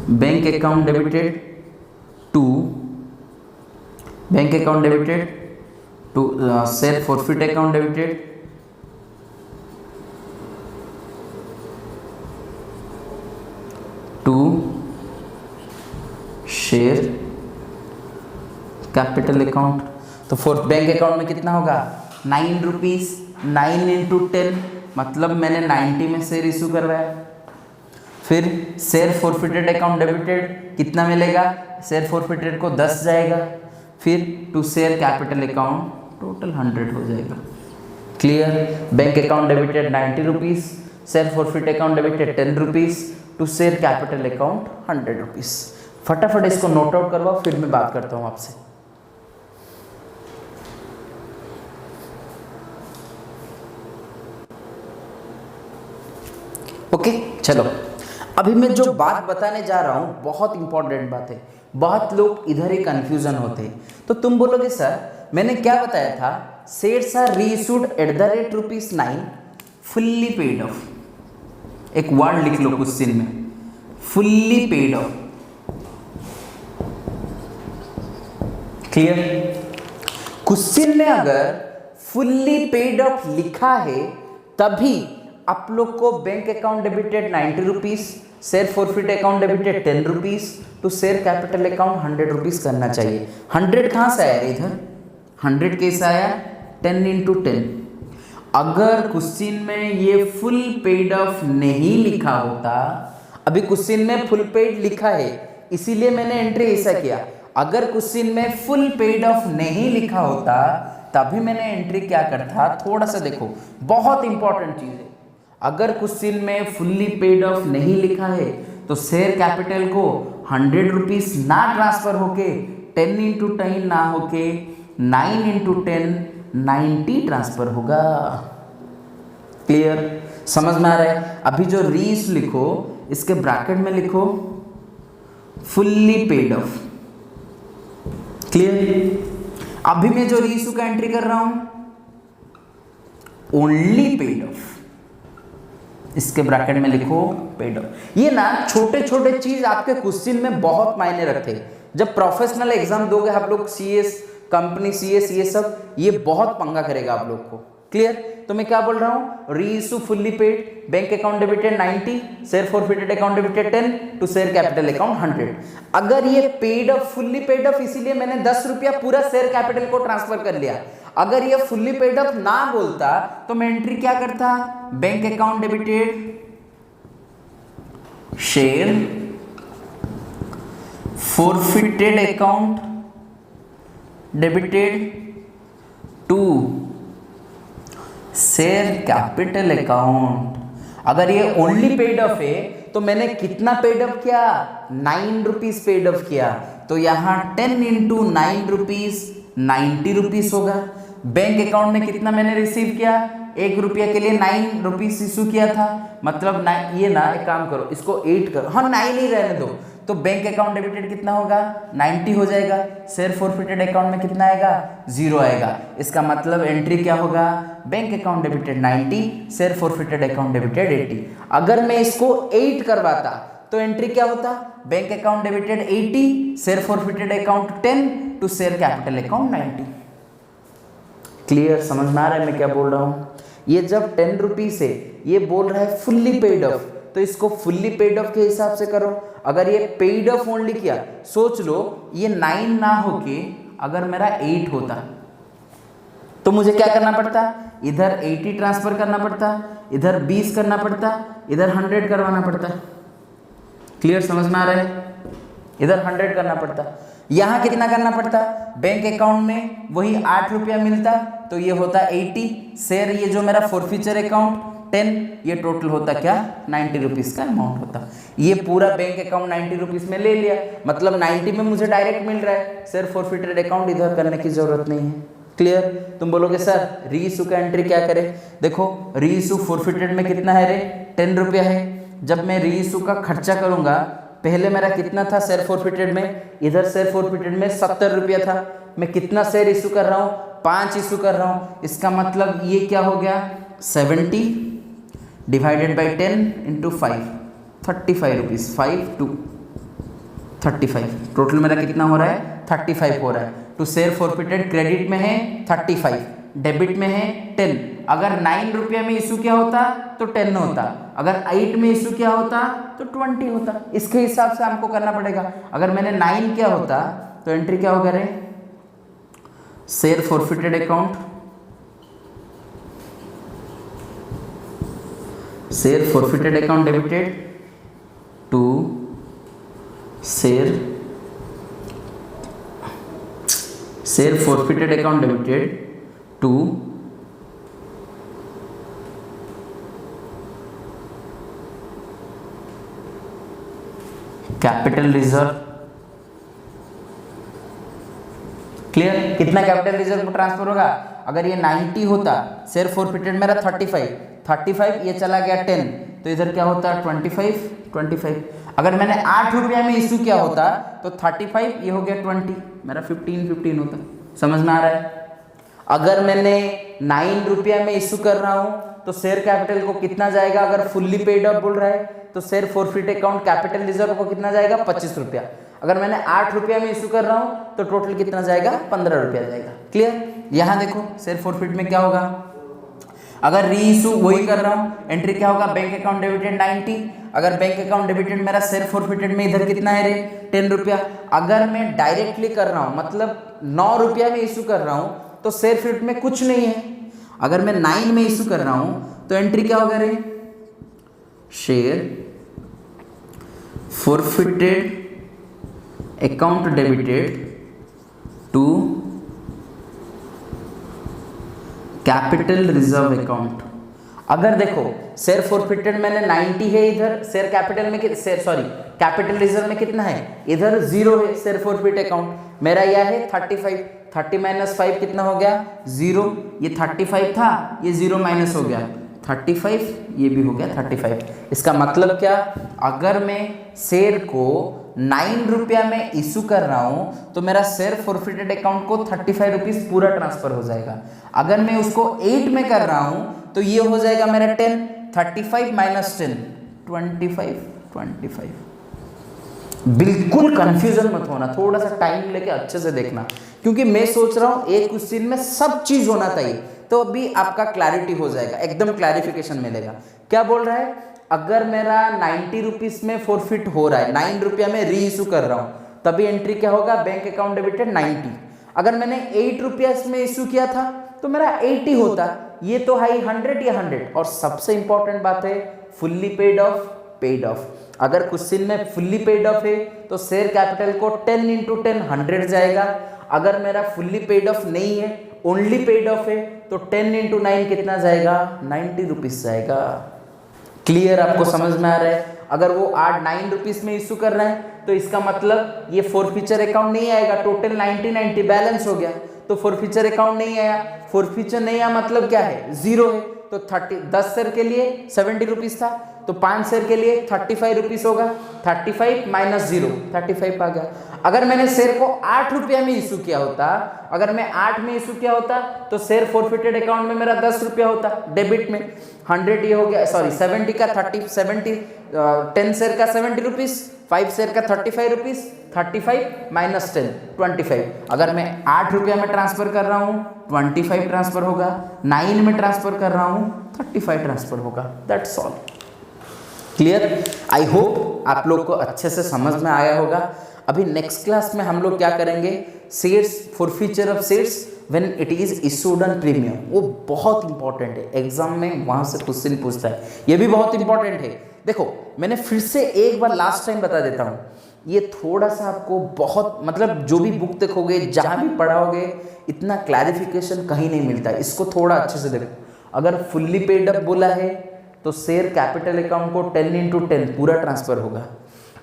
S1: bank account debited to bank account debited to share forfeit account debited to share capital account. तो फॉर बैंक अकाउंट में कितना होगा? 9 रुपीज, 9 × 10 मतलब मैंने 90 में शेयर इशू करवाया। फिर शेयर फॉरफिटेड अकाउंट डेबिटेड कितना मिलेगा? शेयर फॉरफिटेड को 10 जाएगा। फिर to share capital account total 100 हो जाएगा। Clear? Bank account debited 90 rupees, share forfeit account debited 10 rupees, to share capital account 100 rupees. फटाफट इसको नोट आउट करवाओ, फिर मैं बात करता हूँ आपसे। ओके चलो, अभी मैं जो बात बताने जा रहा हूँ बहुत इंपॉर्टेंट बात है, बहुत लोग इधर ही कंफ्यूजन होते हैं। तो तुम बोलोगे सर मैंने क्या बताया था, shares are reissued at the rate ₹9 fully paid off, एक वर्ड लिख लो क्वेश्चन में, fully paid off. Clear? Question में अगर फुल्ली पेड ऑफ लिखा है तभी आप लोग को bank account debited ₹90, share forfeit account debited ₹10 to share capital account ₹100 करना चाहिए। 100 कहाँ से आया इधर, 100 कैसे आया, 10 × 10। अगर क्वेश्चन में ये फुल पेड ऑफ नहीं लिखा होता, अभी क्वेश्चन में फुल पेड लिखा है इसीलिए मैंने एंट्री ऐसा किया, अगर क्वेश्चन में फुल पेड ऑफ नहीं लिखा होता तभी मैंने एंट्री क्या करता, थोड़ा सा देखो बहुत इंपॉर्टेंट चीज है। अगर क्वेश्चन में फुल्ली पेड ऑफ नहीं लिखा है तो शेयर कैपिटल को ₹100 ना ट्रांसफर होके 10 × 10 ना होके 9 × 10 90 ट्रांसफर होगा। क्लियर? समझ में आ रहा है? अभी जो रीस लिखो इसके ब्रैकेट में लिखो फुल्ली पेड ऑफ। क्लियर? अभी मैं जो रीसू का एंट्री कर रहा हूं ओनली पेड ऑफ, इसके ब्रैकेट में लिखो पेड ऑफ। ये ना छोटे छोटे चीज आपके क्वेश्चन में बहुत मायने रखते हैं। जब प्रोफेशनल एग्जाम दोगे आप लोग, सीएस कंपनी, सीएस, ये सब, ये बहुत पंगा करेगा आप लोग को। क्लियर? तो मैं क्या बोल रहा हूं, reissue fully paid, bank account debited 90, share forfeited account debited 10 to share capital account 100। अगर ये paid off, fully paid off, इसीलिए मैंने ₹10 पूरा शेयर कैपिटल को ट्रांसफर कर लिया। अगर ये फुल्ली पेड ऑफ ना बोलता तो मैं एंट्री क्या करता, bank account debited share forfeited account debited to share capital account. अगर ये ओनली पेड ऑफ है तो मैंने कितना पेड ऑफ किया, ₹9 पेड ऑफ किया, तो यहां 10 × 9 ₹90 होगा। बैंक अकाउंट में कितना मैंने रिसीव किया, ₹1 के लिए ₹9 इशू किया था, मतलब ये ना एक काम करो, इसको 8 करो, हाँ 9 ही रहने दो, तो बैंक अकाउंट डेबिटेड कितना होगा, 90 हो जाएगा। शेयर फॉरफिटेड अकाउंट में कितना आएगा, 0 आएगा। इसका मतलब एंट्री क्या होगा, bank account debited 90, share forfeited account debited 80। अगर मैं इसको 8 करवाता तो एंट्री क्या होता, bank account debited 80, share forfeited account 10 to share capital account 90। Clear? समझ में आ रहा है मैं क्या बोल रहा हूं? ये जब ₹10 है, ये बोल रहा है फुल्ली पेड ऑफ, तो इसको फुल्ली पेड ऑफ के हिसाब से करो। अगर ये पेड ऑफ ओनली किया, सोच लो ये 9 ना होके अगर मेरा 8 होता तो मुझे क्या करना पड़ता, इधर 80 ट्रांसफर करना पड़ता, इधर 20 करना पड़ता, इधर 100 करवाना पड़ता। क्लियर? समझ में आ रहा है? इधर 100 करना पड़ता, यहां कितना करना पड़ता, बैंक अकाउंट में वही ₹8 मिलता, तो ये होता 80, शेयर ये जो मेरा फॉरफिचर अकाउंट 10, ये टोटल होता क्या, ₹90 का अमाउंट होता। ये पूरा बैंक अकाउंट ₹90 में ले लिया, मतलब 90 में मुझे डायरेक्ट मिल रहा है, शेयर फॉरफिटेड अकाउंट इधर करने की जरूरत नहीं है। क्लियर? तुम बोलोगे सर रीइश्यू का एंट्री क्या करें, देखो रीइश्यू फॉरफिटेड में कितना है रे, ₹10 है। जब मैं रीइश्यू का खर्चा करूंगा, पहले मेरा कितना था शेयर फॉरफिटेड में, इधर शेयर फॉरफिटेड में ₹70 था, मैं कितना शेयर इशू कर रहा हूँ, 5 इशू कर रहा हूँ। इसका मतलब ये क्या हो गया, 70 डिवाइडेड बाई 10 × 5, ₹35, 5 to 35, टोटल मेरा कितना हो रहा है, 35 हो रहा है। टू शेयर फॉरफिटेड क्रेडिट में है 35, डेबिट में है 10। अगर ₹9 में इशू किया होता तो 10 होता, अगर 8 में इशू किया होता तो 20 होता। इसके हिसाब से हमको करना पड़ेगा। अगर मैंने 9 किया होता तो एंट्री क्या होगा रे, share forfeited account, share forfeited account debited to share forfeited account debited to capital reserve. Clear? कितना कैपिटल रिजर्व को ट्रांसफर होगा, अगर ये 90 होता, शेयर फॉरफिटेड मेरा 35, ये चला गया 10, तो तो इधर क्या होता है 25। अगर मैंने 8 रुपया में इशू किया होता तो 35, ये हो गया 20, मेरा 15 होता। समझ में आ रहा है? अगर मैंने 9 रुपया में इशू कर रहा हूं तो शेयर कैपिटल को कितना जाएगा? अगर फुल्ली पेड अप बोल रहा है तो share forfeit account capital reserve को कितना जाएगा? 25 रुपया। अगर मैंने 8 रुपया में इशू कर रहा हूं तो टोटल कितना जाएगा? 15 रुपया जाएगा। क्लियर? यहां देखो शेयर फॉरफिट में क्या होगा, अगर री इशू वही कर रहा हूं, एंट्री क्या होगा? Bank account debited 90। अगर बैंक अकाउंट डेबिटेड मेरा शेयर फॉरफिटेड में इधर कितना है रे? 10 रुपया। अगर मैं डायरेक्टली कर रहा हूं, मतलब 9 रुपया में इशू कर रहा हूं तो शेयर फॉरफिट में कुछ नहीं है। अगर मैं 9 में इशू कर रहा हूं तो एंट्री क्या होगा रे? Share forfeited account debited to capital reserve account. अगर देखो शेयर फॉरफिटेड मैंने 90 है, इधर शेयर कैपिटल में कैपिटल रिजर्व में कितना है? इधर 0 है। शेयर फॉरफिट अकाउंट मेरा यह है 35, 30 माइनस 5 कितना हो गया? 0। ये 35 था, ये 0 माइनस हो गया 35, ये भी हो गया 35। इसका मतलब क्या? अगर मैं शेयर को 9 रुपया में इशू कर रहा हूं तो मेरा शेयर फॉरफिटेड अकाउंट को 35 रुपीज पूरा ट्रांसफर हो जाएगा। अगर मैं उसको 8 में कर रहा हूं तो ये हो जाएगा मेरा 10, 35 माइनस 10 25। बिल्कुल कंफ्यूजन मत होना, थोड़ा सा टाइम लेके अच्छे से देखना, क्योंकि मैं सोच रहा हूं एक क्वेश्चन में सब चीज होना चाहिए, तो अभी आपका क्लैरिटी हो जाएगा, एकदम क्लैरिफिकेशन मिलेगा। क्या बोल रहा है? अगर मेरा 90 रुपीज में फॉरफिट हो रहा है, 9 रुपया में री इशू कर रहा हूं, तभी एंट्री क्या होगा? Bank account debited 90। अगर मैंने 8 रुपया में इशू किया था तो मेरा 80 होता। ये तो है 100 या 100। और सबसे इंपॉर्टेंट बात है फुल्ली पेड ऑफ। अगर क्वेश्चन में फुल्ली पेड ऑफ है तो शेयर कैपिटल को 10 × 10 100 जाएगा। अगर मेरा फुल्ली पेड ऑफ नहीं है, ओनली पेड ऑफ है, तो 10 × 9 कितना जाएगा? 90 रुपीज जाएगा। क्लियर? आपको समझ में आ रहा है? अगर वो 9 रुपीज में इशू कर रहे हैं तो इसका मतलब ये फॉरफिचर अकाउंट नहीं आएगा। टोटल 90 बैलेंस हो गया तो फॉरफिचर अकाउंट नहीं आया। फॉरफिचर नहीं आया मतलब क्या है? 0 है। तो 10 शेयर के लिए 70 रुपीज था, तो 5 शेयर के लिए 35 रुपीज होगा। 35 माइनस 0 35 आ गया। अगर मैंने शेयर को 8 रुपया में इशू किया होता, अगर मैं 8 में इशू किया होता तो शेयर फॉरफिटेड अकाउंट में मेरा 10 रुपया होता डेबिट में। 100 ये हो गया, सॉरी 70 का 30 70 10 शेयर का 70 रुपीज, 5 शेयर का 35 रुपीज, 35 माइनस 10 25। अगर मैं 8 रुपया में ट्रांसफर कर रहा हूँ 25 ट्रांसफर होगा, 9 में ट्रांसफर कर रहा हूँ 35 ट्रांसफर होगा। That's all. Clear? I hope आप लोग को अच्छे से समझ में आया होगा। अभी नेक्स्ट क्लास में हम लोग क्या करेंगे? Shares forfeiture of shares when it is issued on premium. वो बहुत इंपॉर्टेंट है, एग्जाम में वहां से क्वेश्चन पूछता है, ये भी बहुत इंपॉर्टेंट है। देखो मैंने फिर से एक बार लास्ट टाइम बता देता हूँ, ये थोड़ा सा आपको बहुत, मतलब जो भी बुक देखोगे, जहां भी पढ़ाओगे, इतना क्लैरिफिकेशन कहीं नहीं मिलता है। इसको थोड़ा अच्छे से देखो। अगर फुल्ली पेड अप बोला है तो शेयर कैपिटल अकाउंट को 10 × 10 पूरा ट्रांसफर होगा।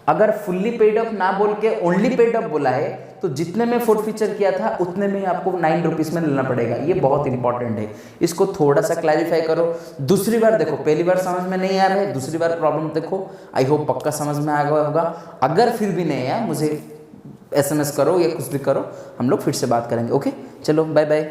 S1: अगर फुल्ली पेड अप ना बोल के ओनली पेड अप बोला है तो जितने में फॉरफिचर किया था उतने में आपको 9 रुपीज में लेना पड़ेगा। ये बहुत इंपॉर्टेंट है, इसको थोड़ा सा क्लैरिफाई करो। दूसरी बार देखो, पहली बार समझ में नहीं आ रहा है, दूसरी बार प्रॉब्लम देखो, आई होप पक्का समझ में आ गया होगा। अगर फिर भी नहीं आया मुझे SMS करो या कुछ भी करो, हम लोग फिर से बात करेंगे। ओके, चलो बाय बाय।